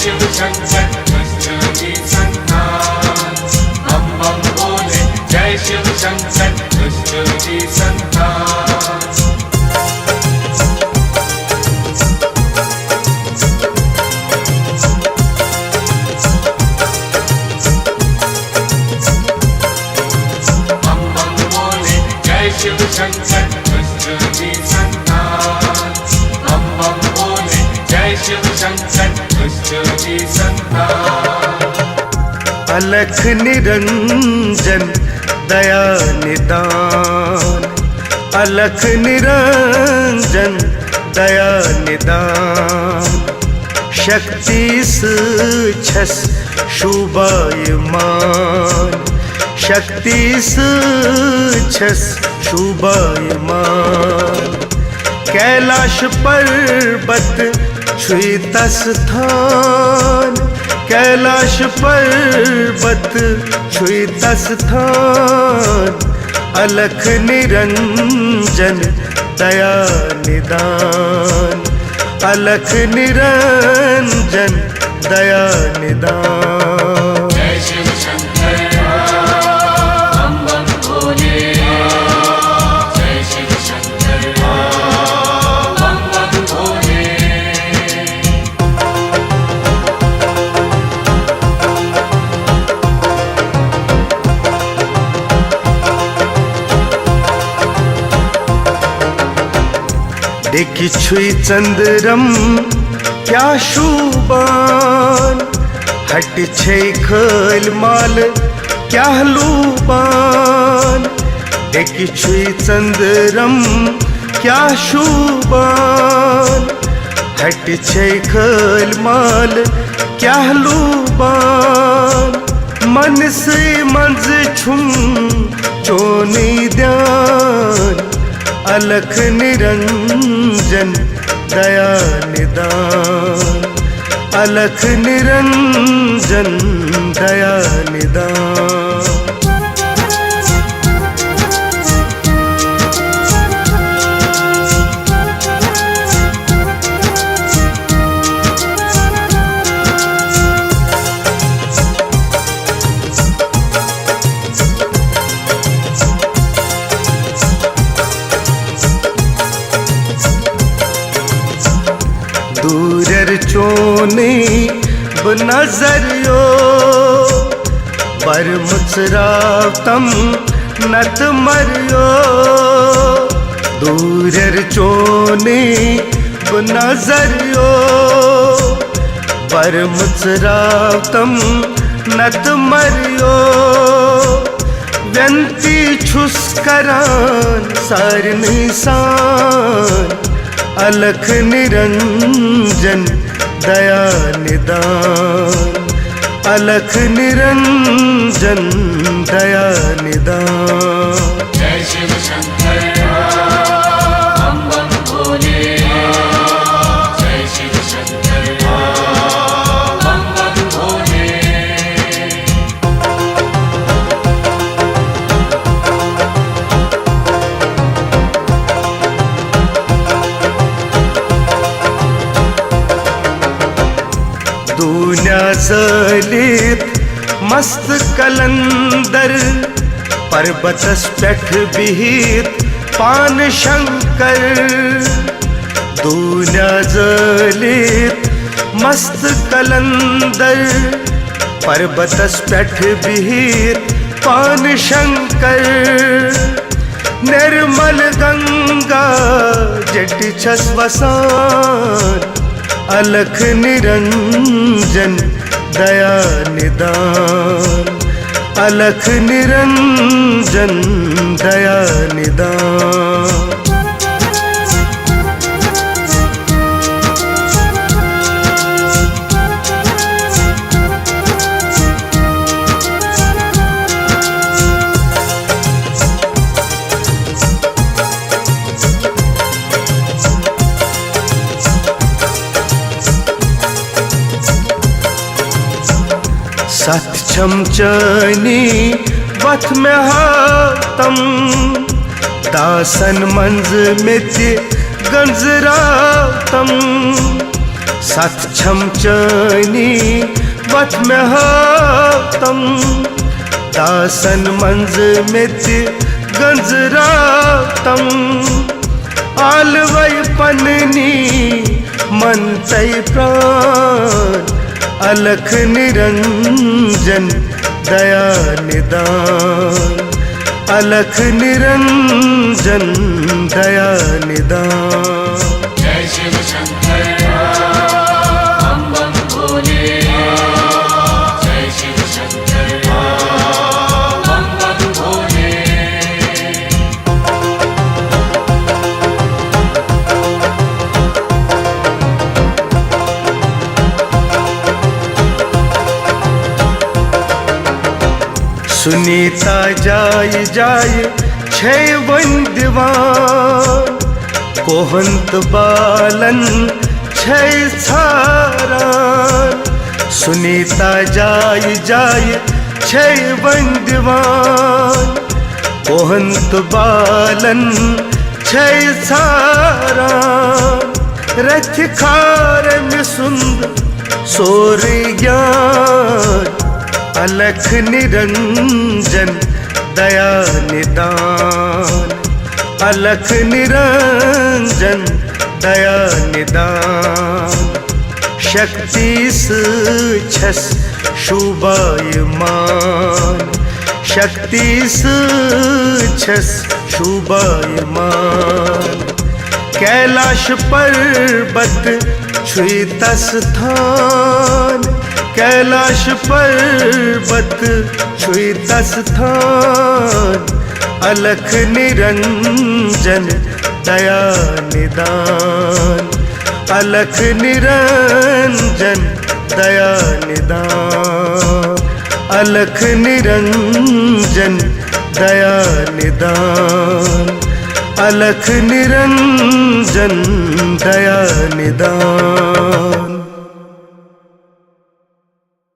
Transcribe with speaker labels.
Speaker 1: शिव शंकर दुष्ट जी संतान, बम बम बोले जय शिव शंकर दुष्ट जी संतान। शिव शंकर दुष्ट जी संतान, बम बम बोले जय शिव शंकर दुष्ट जी संतान।
Speaker 2: अलख निरंजन दया निदान, अलख निरंजन दया निदान, शक्तिस छस शुभायमान, शक्तिस छस शुभायमान। कैलाश पर्वत छुईत स्थान, कैलाश पर्वत छुईत स्थान, अलख निरंजन दया निदान, अलख निरंजन दया निदान।
Speaker 1: जय शिव शंकर बम बम बोले जय शिव शंकर बम बम बोले।
Speaker 2: देखी छुई चंद्रम क्या शुबान, हट छे खल माल क्या लूबान। देखी छुई चंद्रम क्या शुबान, हट छे खल माल क्या लूबान। मन से मंज छुम चोनी ध्यान, अलख निरंजन दया निदान, अलख निरंजन दया निदान। दूरर चोने बनजरियो पर मुचरातम नत मरियो। दूरर चोने बनजरियो पर मुचरातम नत मरियो। व्यंती छुस करान सार निसान, अलख निरंजन दया निदान, अलख निरंजन दया निदान।
Speaker 1: जय शिव शंकर बम बम बोले जय शिव शंकर बम बम बोले।
Speaker 2: दुनिया जलित मस्त कलंदर, पर्वतस पेठ बिहित पान शंकर। दुनिया जलित मस्त कलंदर, पर्वतस पेठ बिहित पान शंकर। निर्मल गंगा जट छस वसान, अलख निरंजन दया निदान, अलख निरंजन दया निदान। सत छमचनी बथ में हातम, दासन मंज मित्य गंजरातम। सत छम चैनी बथ में हातम दासन मंज मित गंजरातम आलवई पन्नी मन तय प्राण अलख निरंजन दया निदान अलख निरंजन दया निदान।
Speaker 1: जय शिव शंकर बम बम भोले, जय शिव शंकर बम बम भोले।
Speaker 2: सुनीता जाय जाय छय वन दीवान कोहंत बालन छय छारान। सुनीता जाय जाय छय वन दीवान कोहंत बालन छय छारान। रथ खार में सुंदर सोर ज्ञान अलख निरंजन दया निदान अलख निरंजन दया निदान। शक्तिस छस शुभायमान शक्तिस छस शुभायमान। कैलाश पर्वत छुईत स्थान कैलाश पर्वत छुईत स्थान अलख निरंजन दया निदान अलख निरंजन दया निदान अलख निरंजन दया निदान अलख निरंजन दया निदान।